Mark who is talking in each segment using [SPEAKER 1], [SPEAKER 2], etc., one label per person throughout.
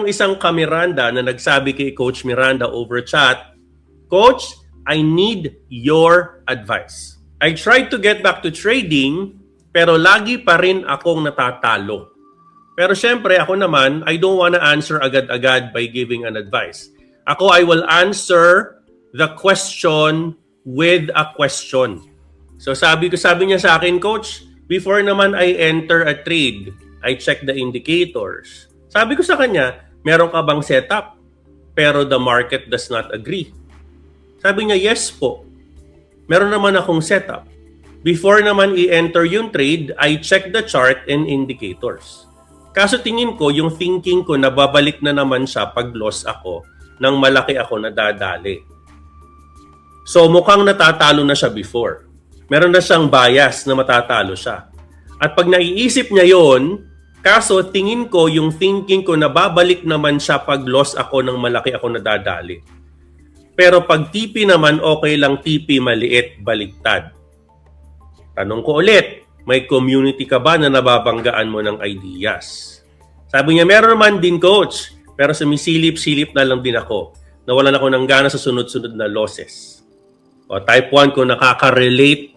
[SPEAKER 1] merong isang Miranda na nagsabi kay Coach Miranda over chat, Coach, I need your advice. I tried to get back to trading, pero lagi pa rin akong natatalo. Pero syempre, ako naman, I don't wanna answer agad-agad by giving an advice. Ako, I will answer the question with a question. So sabi niya sa akin, Coach, before naman I enter a trade, I check the indicators. Sabi ko sa kanya, meron ka bang setup? Pero the market does not agree. Sabi niya, yes po. Meron naman akong setup. Before naman i-enter yung trade, I check the chart and indicators. Kaso tingin ko, yung thinking ko, nababalik na naman siya pag loss ako nang malaki ako nadadali. So mukhang natatalo na siya before. Meron na siyang bias na matatalo siya. At pag naiisip niya yon, kaso tingin ko yung thinking ko nababalik naman siya pag loss ako nang malaki ako nadadali. Pero pag TP naman, okay lang TP maliit, baligtad. Tanong ko ulit, may community ka ba na nababanggaan mo ng ideas? Sabi niya, meron naman din coach, pero sumisilip-silip na lang din ako. Nawalan ako ng gana sa sunod-sunod na losses. O type 1 ko nakaka-relate.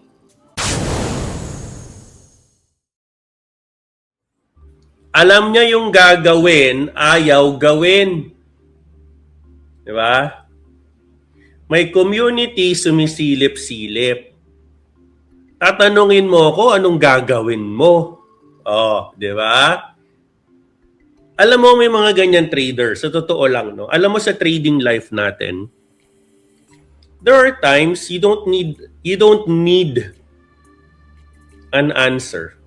[SPEAKER 1] Alam niya yung gagawin, ayaw gawin. Di ba? May community, sumisilip-silip. Tatanungin mo ako anong gagawin mo. Oh, di ba? Alam mo may mga ganyan traders, sa totoo lang, no? Alam mo sa trading life natin, there are times you don't need an answer.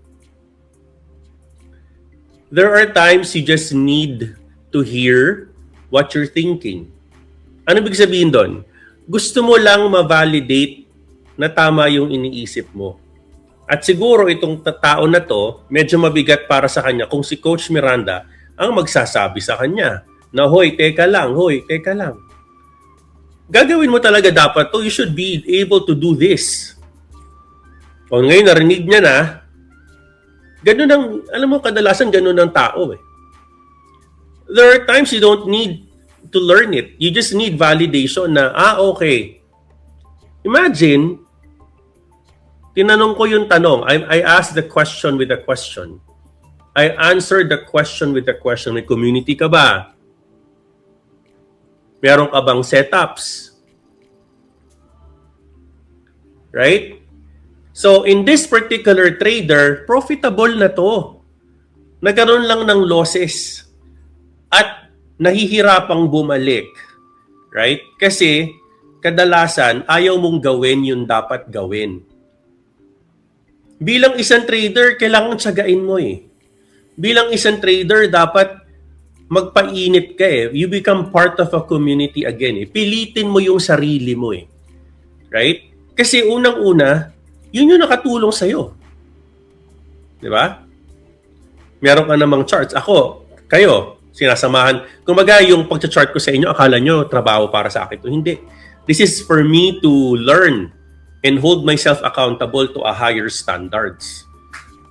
[SPEAKER 1] There are times you just need to hear what you're thinking. Ano ibig sabihin doon? Gusto mo lang ma-validate na tama yung iniisip mo. At siguro itong tao na to, medyo mabigat para sa kanya kung si Coach Miranda ang magsasabi sa kanya na, hoy, teka lang. Gagawin mo talaga dapat to. You should be able to do this. O ngayon, narinig niya na, ganun ang, alam mo, kadalasan ganun ang tao eh. There are times you don't need to learn it. You just need validation na, okay. Imagine, tinanong ko yung tanong. I asked the question with a question. I answered the question with a question. May community ka ba? Meron ka bang setups? Right? So, in this particular trader, profitable na to. Nagkaroon lang ng losses. At nahihirapang bumalik. Right? Kasi, kadalasan, ayaw mong gawin yung dapat gawin. Bilang isang trader, kailangan tsagain mo eh. Bilang isang trader, dapat magpainit ka eh. You become part of a community again eh. Pilitin mo yung sarili mo eh. Right? Kasi unang-una, yun yung nakatulong sa'yo. Di ba? Meron ka namang charts. Ako, kayo, sinasamahan. Kumbaga, yung pag-chart ko sa inyo, akala nyo, trabaho para sa akin. Hindi. This is for me to learn and hold myself accountable to a higher standards.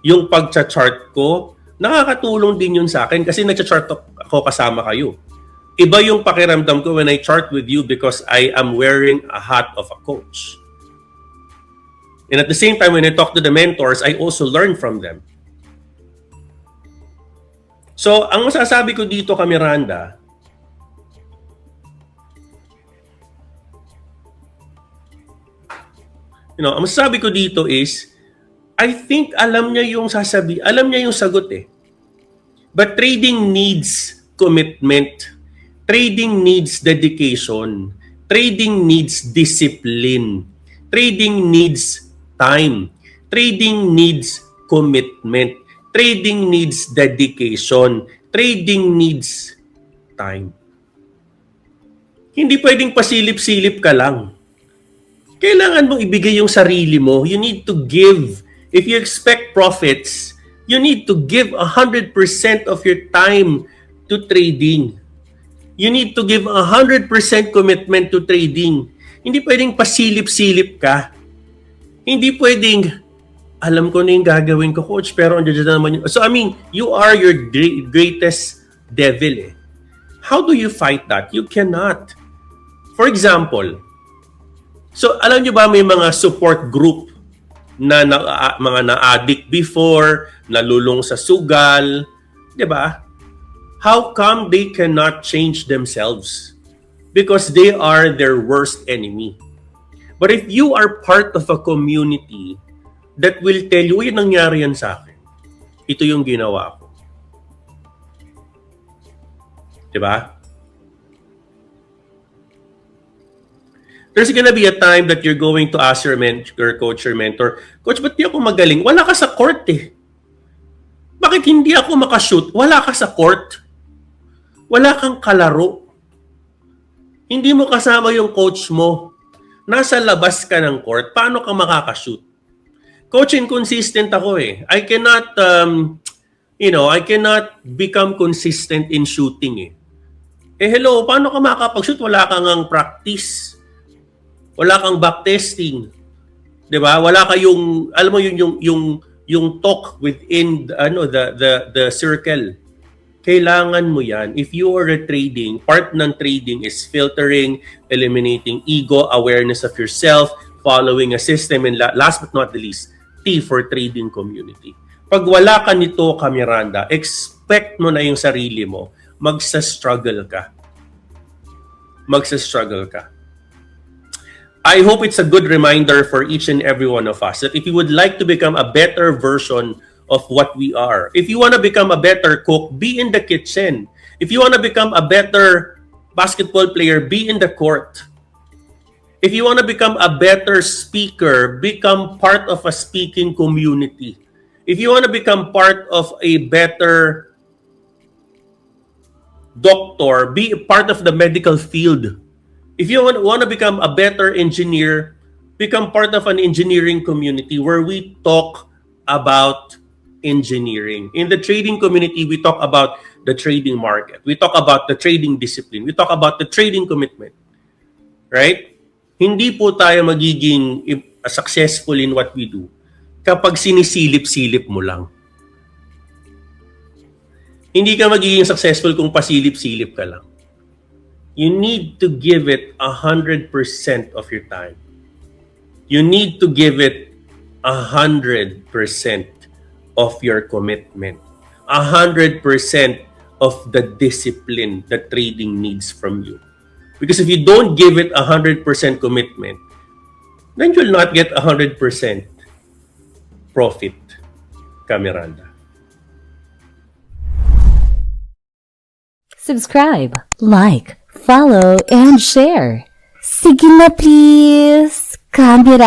[SPEAKER 1] Yung pag-chart ko, nakakatulong din yun sa akin kasi nag-chart ako kasama kayo. Iba yung pakiramdam ko when I chart with you because I am wearing a hat of a coach. And at the same time, when I talk to the mentors, I also learn from them. So, ang masasabi ko dito, Miranda, ang masasabi ko dito is, I think alam niya yung sagot eh. But trading needs commitment. Trading needs dedication. Trading needs discipline. Trading needs time. Trading needs commitment. Trading needs dedication. Trading needs time. Hindi pwedeng pasilip-silip ka lang. Kailangan mong ibigay yung sarili mo. You need to give. If you expect profits, you need to give 100% of your time to trading. You need to give 100% commitment to trading. Hindi pwedeng pasilip-silip ka. Hindi pwedeng, alam ko na yung gagawin ko, coach, pero andyan naman yun. So, you are your greatest devil eh. How do you fight that? You cannot. For example, so alam nyo ba may mga support group na, mga na-addict before, nalulong sa sugal, di ba? How come they cannot change themselves? Because they are their worst enemy. But if you are part of a community that will tell you, uy, nangyari yan sa akin. Ito yung ginawa ko. Di ba? There's gonna be a time that you're going to ask your coach or mentor, Coach, ba't di ako magaling? Wala ka sa court eh. Bakit hindi ako makashoot? Wala ka sa court. Wala kang kalaro. Hindi mo kasama yung coach mo. Nasa labas ka ng court. Paano ka makakashoot? Coach, inconsistent ako eh. I cannot, I cannot become consistent in shooting eh. Eh hello, paano ka makakapag-shoot? Wala kang ang practice. Wala kang backtesting. 'Di ba? Wala kayong alam mo yung talk within the circle. Kailangan mo 'yan. If you are trading, part ng trading is filtering, eliminating ego, awareness of yourself, following a system, and last but not the least, T for trading community. Pag wala ka nito, Miranda, expect mo na yung sarili mo, magsa-struggle ka. Magsa-struggle ka. I hope it's a good reminder for each and every one of us that if you would like to become a better version of what we are, if you want to become a better cook, be in the kitchen. If you want to become a better basketball player, be in the court. If you want to become a better speaker, become part of a speaking community. If you want to become part of a better doctor, be part of the medical field. If you want to become a better engineer, become part of an engineering community where we talk about engineering. In the trading community, we talk about the trading market. We talk about the trading discipline. We talk about the trading commitment. Right? Hindi po tayo magiging successful in what we do kapag sinisilip-silip mo lang. Hindi ka magiging successful kung pasilip-silip ka lang. You need to give it 100% of your time. You need to give it 100% of your commitment. 100% of the discipline that trading needs from you. Because if you don't give it 100% commitment, then you'll not get 100% profit, Miranda.
[SPEAKER 2] Subscribe, like, follow, and share. Sige na please, Camera.